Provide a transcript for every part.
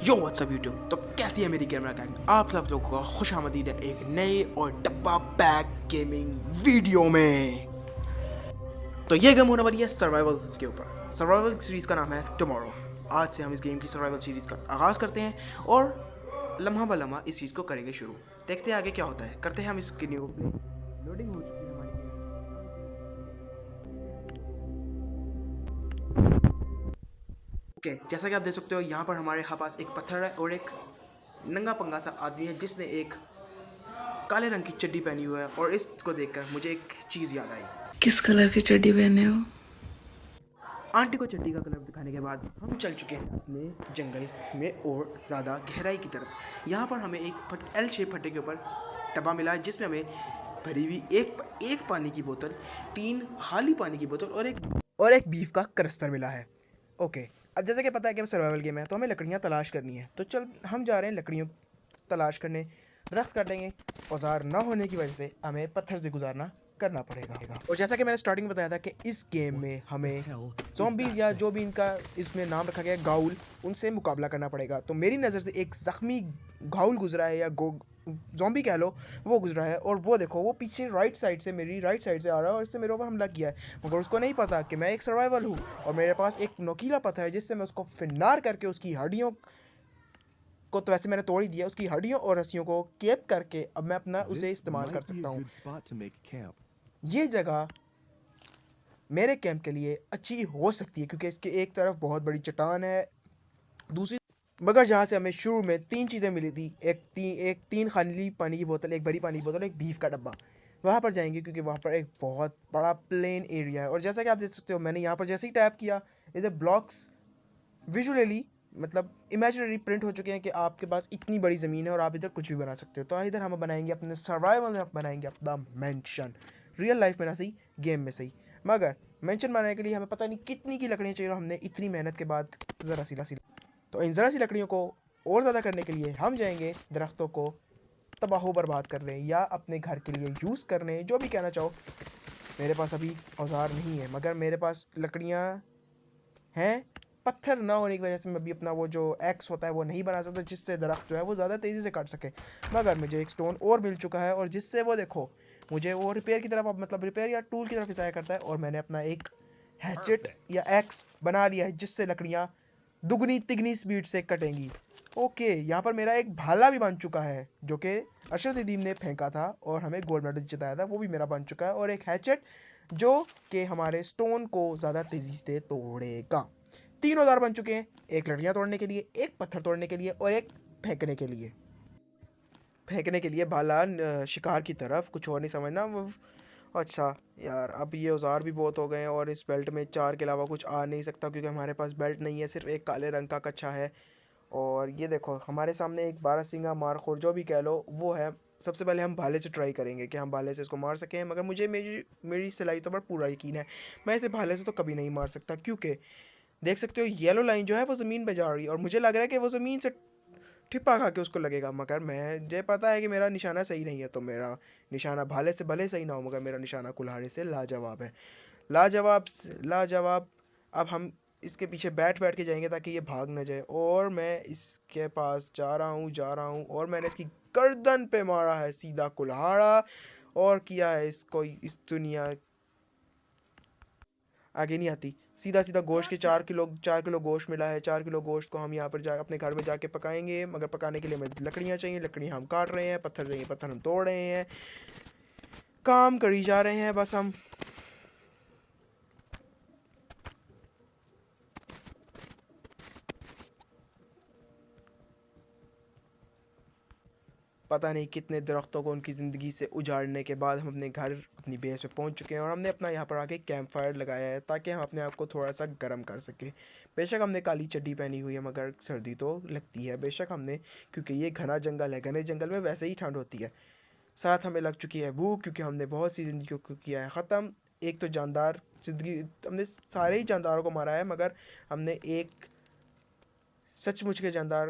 यो WhatsApp YouTube. तो कैसी है मेरी कैमरा गैंग, आप सब लोगों का खुश आमदीद है एक नए और डब्बा पैक गेमिंग वीडियो में। तो ये गेम होने वाली है सर्वाइवल के ऊपर। सर्वाइवल सीरीज़ का नाम है टुमारो। आज से हम इस गेम की सर्वाइवल सीरीज़ का आगाज़ करते हैं और लम्हा ब लम्हा इस चीज़ को करेंगे शुरू। देखते हैं आगे क्या होता है। करते हैं हम इस वीडियो को प्ले। लोडिंग हो चुकी है हमारी गेम। ओके, जैसा कि आप देख सकते हो यहाँ पर हमारे पास एक पत्थर है और एक नंगा पंगा सा आदमी है जिसने एक काले रंग की चड्डी पहनी हुई है। और इसको देखकर मुझे एक चीज़ याद आई। किस कलर की चड्डी पहने हो? आंटी को चड्डी का कलर दिखाने के बाद हम चल चुके हैं अपने जंगल में और ज़्यादा गहराई की तरफ। यहाँ पर हमें एक एल शेप फट्टे के ऊपर डब्बा मिला है जिसमें हमें भरी हुई एक पानी की बोतल, 3 खाली पानी की बोतल और एक बीफ का करस्तर मिला है। ओके, अब जैसे कि पता है कि सर्वाइवल गेम है तो हमें लकड़ियाँ तलाश करनी है। तो चल हम जा रहे हैं लकड़ियों तलाश करने। दरख्त काटेंगे, औजार ना होने की वजह से हमें पत्थर से गुजारना करना पड़ेगा। और जैसा कि मैंने स्टार्टिंग में बताया था कि इस गेम में हमें ज़ॉम्बीज़ या जो भी इनका इसमें नाम रखा गया है गाउल, उनसे मुकाबला करना पड़ेगा। तो मेरी नज़र से एक ज़ख्मी गाउल गुजरा है या ज़ॉम्बी कह लो, वो गुजरा है। और वो देखो, वो पीछे मेरी राइट साइड से आ रहा है और इससे मेरे ऊपर हमला किया है। मगर उसको नहीं पता कि मैं एक सर्वाइवल हूँ और मेरे पास एक नोकीला पत्थर है जिससे मैं उसको फिनार करके उसकी हड्डियों को, तो वैसे मैंने तोड़ ही दिया, उसकी हड्डियों और रस्सियों को केप करके अब मैं अपना उसे इस्तेमाल कर सकता हूँ। ये जगह मेरे कैंप के लिए अच्छी हो सकती है क्योंकि इसके एक तरफ बहुत बड़ी चट्टान है, दूसरी मगर जहाँ से हमें शुरू में 3 चीज़ें मिली थी, एक तीन खाली पानी की बोतल, एक बड़ी पानी की बोतल, एक बीफ का डब्बा। वहाँ पर जाएंगे क्योंकि वहाँ पर एक बहुत बड़ा प्लेन एरिया है। और जैसा कि आप देख सकते हो, मैंने यहाँ पर जैसे ही टैप किया, इधर ब्लॉक्स विजुअली मतलब इमेजिनरी प्रिंट हो चुके हैं कि आपके पास इतनी बड़ी ज़मीन है और आप इधर कुछ भी बना सकते हो। तो इधर हम बनाएंगे अपने सर्वाइवल में बनाएंगे अपना मेंशन। रियल लाइफ में ना सही, गेम में सही। मगर मेंशन बनाने के लिए हमें पता नहीं कितनी की लकड़ियाँ चाहिए और हमने इतनी मेहनत के बाद ज़रा सी तो इन ज़रा सी लकड़ियों को और ज़्यादा करने के लिए हम जाएंगे दरख्तों को तबाह बर्बाद करने या अपने घर के लिए यूज़ करने, जो भी कहना चाहो। मेरे पास अभी औजार नहीं है मगर मेरे पास लकड़ियाँ हैं। पत्थर ना होने की वजह से मैं भी अपना वो जो एक्स होता है वो नहीं बना सकता जिससे दरख्त जो है वो ज़्यादा तेज़ी से काट सके। मगर मुझे एक स्टोन और मिल चुका है और जिससे वो देखो मुझे वो रिपेयर की तरफ, मतलब रिपेयर या टूल की तरफ इशारा करता है। और मैंने अपना एक हैचेट या एक्स बना लिया है जिससे लकड़ियाँ दुगनी तिगनी स्पीड से कटेंगी। ओके, यहाँ पर मेरा एक भाला भी बन चुका है जो कि अरशद नदीम ने फेंका था और हमें गोल्ड मेडल जिताया था, वो भी मेरा बन चुका है। और एक हैचेट जो कि हमारे स्टोन को ज़्यादा तेज़ी से तोड़ेगा। 3 औजार बन चुके हैं, एक लकड़ियाँ तोड़ने के लिए, एक पत्थर तोड़ने के लिए और एक फेंकने के लिए। फेंकने के लिए भाला शिकार की तरफ, कुछ और नहीं समझना वो। अच्छा यार, अब ये औजार भी बहुत हो गए हैं और इस बेल्ट में 4 के अलावा कुछ आ नहीं सकता क्योंकि हमारे पास बेल्ट नहीं है, सिर्फ एक काले रंग का कच्छा है। और ये देखो हमारे सामने एक बारहसिंगा मारखोर जो भी कह लो वो है। सबसे पहले हम भाले से ट्राई करेंगे कि हम भाले से इसको मार सकें, मगर मुझे मेरी मेरी सलाहियतों पर पूरा यकीन है। मैं इसे भाले से तो कभी नहीं मार सकता क्योंकि देख सकते हो येलो लाइन जो है वो ज़मीन पे जा रही है और मुझे लग रहा है कि वो ज़मीन से ठिप्पा खा के उसको लगेगा। मगर मुझे पता है कि मेरा निशाना सही नहीं है, तो मेरा निशाना भाले से भले सही ना हो मगर मेरा निशाना कुल्हाड़ी से लाजवाब है। लाजवाब लाजवाब। अब हम इसके पीछे बैठ बैठ के जाएंगे ताकि ये भाग ना जाए। और मैं इसके पास जा रहा हूँ और मैंने इसकी गर्दन पे मारा है सीधा कुल्हाड़ा और किया है इसको इस दुनिया आगे नहीं आती। सीधा सीधा गोश्त के 4 किलो गोश्त मिला है। 4 किलो गोश्त को हम यहाँ पर जा अपने घर में जाके पकाएंगे, मगर पकाने के लिए हमें लकड़ियाँ चाहिए। लकड़ियाँ हम काट रहे हैं, पत्थर चाहिए, पत्थर हम तोड़ रहे हैं, काम करी जा रहे हैं बस हम। पता नहीं कितने दरख्तों को उनकी ज़िंदगी से उजाड़ने के बाद हम अपने घर अपनी बेस पे पहुंच चुके हैं और हमने अपना यहाँ पर आके कैंप फायर लगाया है ताकि हम अपने आप को थोड़ा सा गर्म कर सकें। बेशक हमने काली चड्डी पहनी हुई है मगर सर्दी तो लगती है। बेशक हमने, क्योंकि ये घना जंगल है, घने जंगल में वैसे ही ठंड होती है। साथ हमें लग चुकी है भूख क्योंकि हमने बहुत सी ज़िंदगी को किया है ख़त्म। एक तो जानदार ज़िंदगी, हमने सारे ही जानदारों को मारा है मगर हमने एक सचमुच के जानदार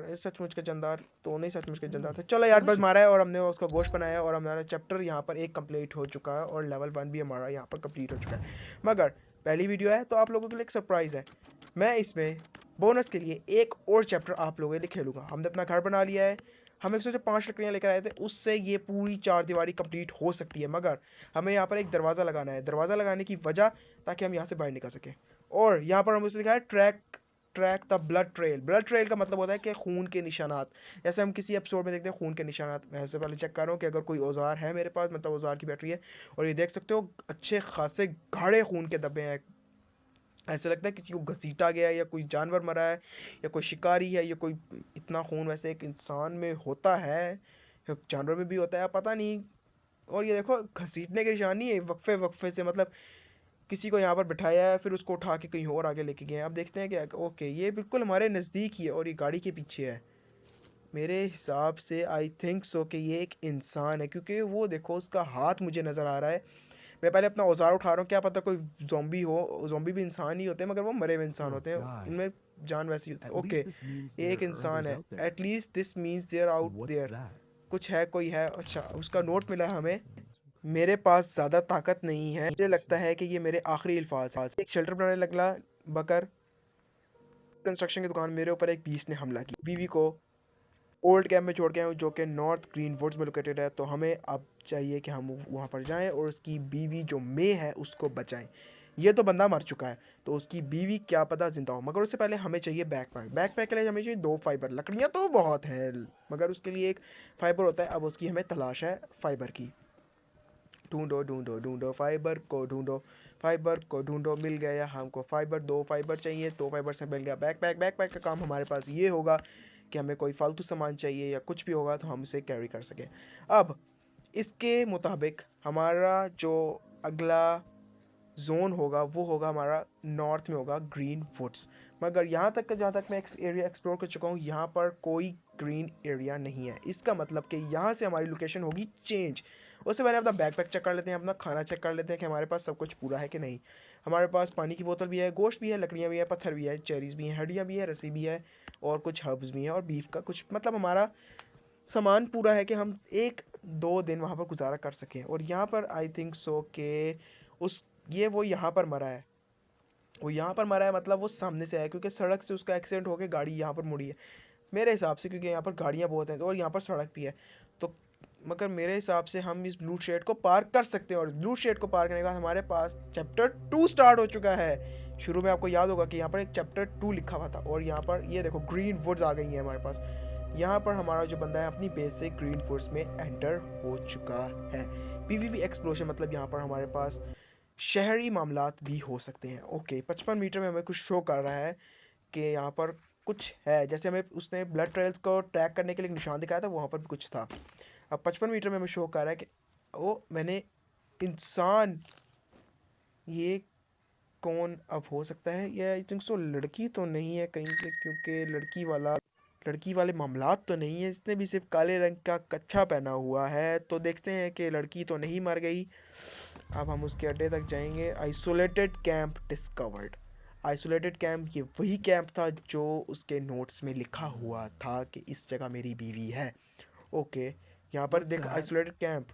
तो नहीं, सचमुच के जानदार थे, चलो यार, बस मारा है और हमने उसका गोश्त बनाया और हमारा चैप्टर यहाँ पर एक कंप्लीट हो चुका है और लेवल 1 भी हमारा यहाँ पर कंप्लीट हो चुका है। मगर पहली वीडियो है तो आप लोगों के लिए एक सरप्राइज़ है। मैं इसमें बोनस के लिए एक और चैप्टर आप लोगों के लिए खेलूँगा। हमने अपना घर बना लिया है, हम 105 लकड़ियाँ लेकर आए थे, उससे ये पूरी 4 दीवारी कंप्लीट हो सकती है, मगर हमें यहाँ पर एक दरवाज़ा लगाना है। दरवाज़ा लगाने की वजह ताकि हम यहाँ से बाहर निकल सकें। और यहाँ पर हम उसे लिखा है track the blood trail. Blood trail का मतलब होता है कि खून के निशानात। जैसे हम किसी एपिसोड में देखते हैं खून के निशानात। मैं सबसे पहले चेक कर रहा हूँ कि अगर कोई औजार है मेरे पास, मतलब औजार की बैटरी है, और ये देख सकते हो अच्छे खासे गाढ़े खून के धब्बे हैं। ऐसा लगता है किसी को घसीटा गया है, या कोई जानवर मरा है, या कोई शिकारी है, या कोई। इतना खून वैसे एक इंसान में होता है या जानवर में भी होता है, पता नहीं। और ये देखो घसीटने के निशान नहीं है, वक्फे वक्फे से, मतलब किसी को यहाँ पर बिठाया है, फिर उसको उठा के कहीं और आगे लेके गए हैं। अब देखते हैं कि ओके ये बिल्कुल हमारे नज़दीक ही है और ये गाड़ी के पीछे है। मेरे हिसाब से आई थिंक सो कि ये एक इंसान है, क्योंकि वो देखो उसका हाथ मुझे नज़र आ रहा है। मैं पहले अपना औजार उठा रहा हूँ, क्या पता कोई ज़ॉम्बी हो। ज़ॉम्बी भी इंसान ही होते हैं, मगर वो मरे हुए इंसान होते हैं, उनमें जान वैसी होती है। ओके ये एक इंसान है। At least this means there out there, कुछ है, कोई है। अच्छा उसका नोट मिला है हमें। मेरे पास ज़्यादा ताकत नहीं है, मुझे लगता है कि ये मेरे आखिरी अल्फाज। एक शेल्टर बनाने लगला बकर। कंस्ट्रक्शन की दुकान मेरे ऊपर एक बीस ने हमला किया। बीवी को ओल्ड कैंप में छोड़ के आए हूँ, जो कि नॉर्थ ग्रीन वुड्स में लोकेटेड है। तो हमें अब चाहिए कि हम वहाँ पर जाएं और उसकी बीवी जो मे है उसको बचाएं। ये तो बंदा मर चुका है, तो उसकी बीवी क्या पता जिंदा हो। मगर उससे पहले हमें चाहिए बैकपैक। बैकपैक के लिए हमें चाहिए 2 फाइबर। लकड़ियाँ तो बहुत हैं, मगर उसके लिए एक फाइबर होता है। अब उसकी हमें तलाश है फाइबर की। ढूंढो ढूंढो ढूंढो फाइबर को ढूंढो, फाइबर को ढूंढो। मिल गया हमको फाइबर। 2 फाइबर चाहिए, 2 फाइबर से मिल गया बैकपैक। बैकपैक का काम हमारे पास ये होगा कि हमें कोई फालतू सामान चाहिए या कुछ भी होगा तो हम इसे कैरी कर सकें। अब इसके मुताबिक हमारा जो अगला जोन होगा वो होगा हमारा नॉर्थ में होगा ग्रीन वुड्स। मगर यहाँ तक का जहाँ तक मैं एरिया एक्सप्लोर कर चुका हूँ, यहाँ पर कोई ग्रीन एरिया नहीं है। इसका मतलब कि यहाँ से हमारी लोकेशन होगी चेंज। उससे पहले अपना बैकपैक चेक कर लेते हैं, अपना खाना चेक कर लेते हैं कि हमारे पास सब कुछ पूरा है कि नहीं। हमारे पास पानी की बोतल भी है, गोश्त भी है, लकड़ियाँ भी है, पत्थर भी है, चेरीज़ भी हैं, हड्डियाँ भी है, रस्सी भी है, और कुछ हर्ब्स भी हैं, और बीफ का कुछ, मतलब हमारा सामान पूरा है कि हम 1-2 दिन वहाँ पर गुजारा कर सकें। और यहाँ पर आई थिंक सो के उस ये वो यहाँ पर मरा है। वो यहाँ पर मरा है मतलब वो सामने से आया, क्योंकि सड़क से उसका एक्सीडेंट होकर गाड़ी यहाँ पर मुड़ी है मेरे हिसाब से, क्योंकि यहाँ पर गाड़ियाँ बहुत हैं और यहाँ पर सड़क भी है। तो मगर मेरे हिसाब से हम इस ब्लू शेड को पार कर सकते हैं। और ब्लू शेड को पार करने के बाद हमारे पास चैप्टर 2 स्टार्ट हो चुका है। शुरू में आपको याद होगा कि यहाँ पर एक चैप्टर 2 लिखा हुआ था, और यहाँ पर ये देखो ग्रीन वुड्स आ गई हैं हमारे पास। यहाँ पर हमारा जो बंदा है अपनी बेस से ग्रीन वुड्स में एंटर हो चुका है। पीवीपी एक्सप्लोजन, मतलब यहाँ पर हमारे पास शहरी मामलात भी हो सकते हैं। ओके 55 मीटर में हमें कुछ शो कर रहा है कि यहाँ पर कुछ है। जैसे हमें उसने ब्लड ट्रेल्स को ट्रैक करने के लिए एक निशान दिखाया था, वहाँ पर भी कुछ था। अब 55 मीटर में हमें शो कर रहा है कि ओ मैंने इंसान, ये कौन अब हो सकता है? ये आई थिंक सो लड़की तो नहीं है कहीं से, क्योंकि लड़की वाले मामलात तो नहीं है। इसने भी सिर्फ काले रंग का कच्छा पहना हुआ है, तो देखते हैं कि लड़की तो नहीं मर गई। अब हम उसके अड्डे तक जाएंगे। Isolated camp discovered. Isolated camp ये वही कैंप था जो उसके नोट्स में लिखा हुआ था कि इस जगह मेरी बीवी है। ओके यहाँ पर देख आइसोलेटेड कैंप,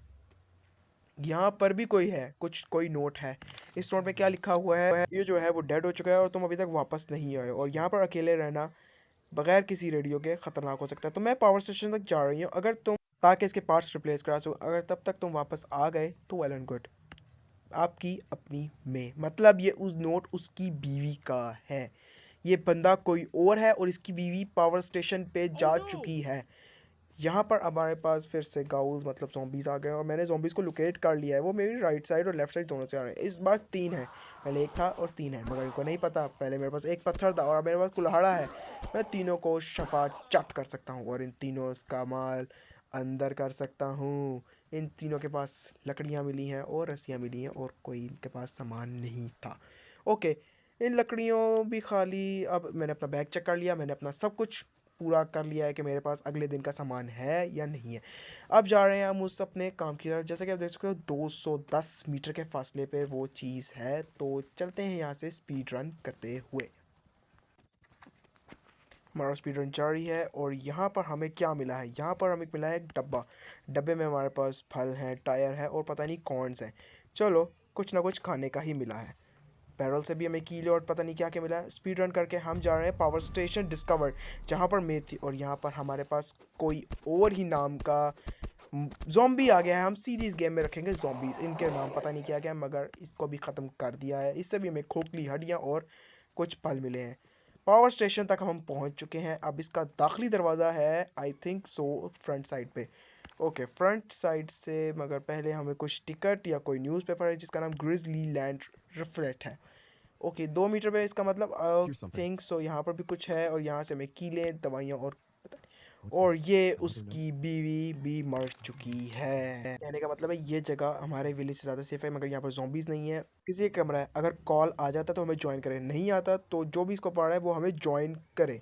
यहाँ पर भी कोई है, कोई नोट है। इस नोट में क्या लिखा हुआ है? ये जो है वो डेड हो चुका है और तुम अभी तक वापस नहीं आए, और यहाँ पर अकेले रहना बगैर किसी रेडियो के ख़तरनाक हो सकता है। तो मैं पावर स्टेशन तक जा रही हूँ, अगर तुम ताकि इसके पार्ट्स रिप्लेस करा सको। अगर तब तक तुम वापस आ गए तो वेल एंड गुड। आपकी अपनी में, मतलब ये उस नोट उसकी बीवी का है। ये बंदा कोई और है और इसकी बीवी पावर स्टेशन पे जा चुकी है। यहाँ पर हमारे पास फिर से गाउल्स, मतलब ज़ॉम्बीज़ आ गए, और मैंने ज़ॉम्बीज़ को लोकेट कर लिया है। वो मेरी राइट साइड और लेफ्ट साइड दोनों से आ रहे हैं। इस बार 3 है, पहले 1 था और 3 है, मगर इनको नहीं पता। पहले मेरे पास 1 पत्थर था और मेरे पास कुल्हाड़ा है। मैं तीनों को शफा चट कर सकता हूँ और इन तीनों का माल अंदर कर सकता हूँ। इन तीनों के पास लकड़ियाँ मिली हैं और रस्सियाँ मिली हैं, और कोई इनके पास सामान नहीं था। ओके इन लकड़ियों भी खाली। अब मैंने अपना बैग चेक कर लिया, मैंने अपना सब कुछ पूरा कर लिया है कि मेरे पास अगले दिन का सामान है या नहीं है। अब जा रहे हैं हम उस अपने काम की तरफ। जैसे कि आप देख सकते हो 210 मीटर के फासले पे वो चीज़ है, तो चलते हैं यहाँ से स्पीड रन करते हुए। हमारा स्पीड रन जारी है, और यहाँ पर हमें क्या मिला है? यहाँ पर हमें मिला है एक डब्बा। डब्बे में हमारे पास फल हैं, टायर है और पता नहीं कौन से हैं। चलो कुछ ना कुछ खाने का ही मिला है। बैरल से भी हमें कील और पता नहीं क्या क्या मिला। स्पीड रन करके हम जा रहे हैं पावर स्टेशन डिस्कवर्ड, जहाँ पर मैं थी, और यहाँ पर हमारे पास कोई और ही नाम का ज़ॉम्बी आ गया है। हम सीधी इस गेम में रखेंगे ज़ॉम्बीज़, इनके नाम पता नहीं क्या क्या है, मगर इसको भी ख़त्म कर दिया है। इससे भी हमें खोखली हड्डियाँ और कुछ पल मिले हैं। पावर स्टेशन तक हम पहुंच चुके हैं। अब इसका दाखिली दरवाज़ा है I think so front side पे। ओके, फ्रंट साइड से, मगर पहले हमें कुछ टिकट या कोई न्यूज़पेपर है जिसका नाम ग्रिजली लैंड रिफ्लेक्ट है। ओके, 2 मीटर पे, इसका मतलब थिंक सो यहाँ पर भी कुछ है, और यहाँ से हमें कीलें, दवाइयाँ और पता नहीं, और ये उसकी बीवी भी मर चुकी है। कहने का मतलब है ये जगह हमारे विलेज से ज़्यादा सेफ है, मगर यहाँ पर ज़ॉम्बीज़ नहीं है। किसी एक कमरा है, अगर कॉल आ जाता तो हमें ज्वाइन करे, नहीं आता तो जो भी इसको पढ़ रहा है वो हमें ज्वाइन करे।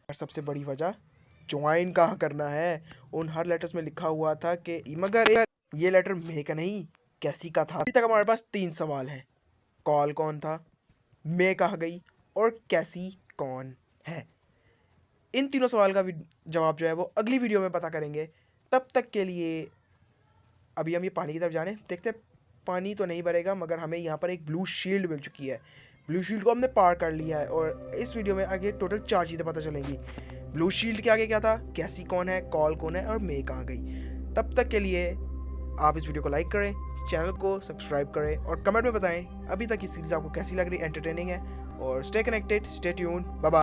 और सबसे बड़ी वजह, ज्वाइन कहाँ करना है? उन हर लेटर्स में लिखा हुआ था कि, मगर ये लेटर मे का नहीं, कैसी का था। अभी तक हमारे पास 3 सवाल हैं। कॉल कौन था, मे कहाँ गई, और कैसी कौन है? इन तीनों सवाल का जवाब जो है वो अगली वीडियो में पता करेंगे। तब तक के लिए अभी हम ये पानी की तरफ जाने देखते हैं। पानी तो नहीं भरेगा, मगर हमें यहाँ पर एक ब्लू शील्ड मिल चुकी है। ब्लू शील्ड को हमने पार कर लिया है, और इस वीडियो में आगे टोटल 4 चीज़ें पता चलेंगी। ब्लू शील्ड के आगे क्या था, कैसी कौन है, कॉल कौन है, और मे कहाँ गई। तब तक के लिए आप इस वीडियो को लाइक करें, चैनल को सब्सक्राइब करें, और कमेंट में बताएं अभी तक की सीरीज़ आपको कैसी लग रही, एंटरटेनिंग है। और stay connected, stay tune, bye bye.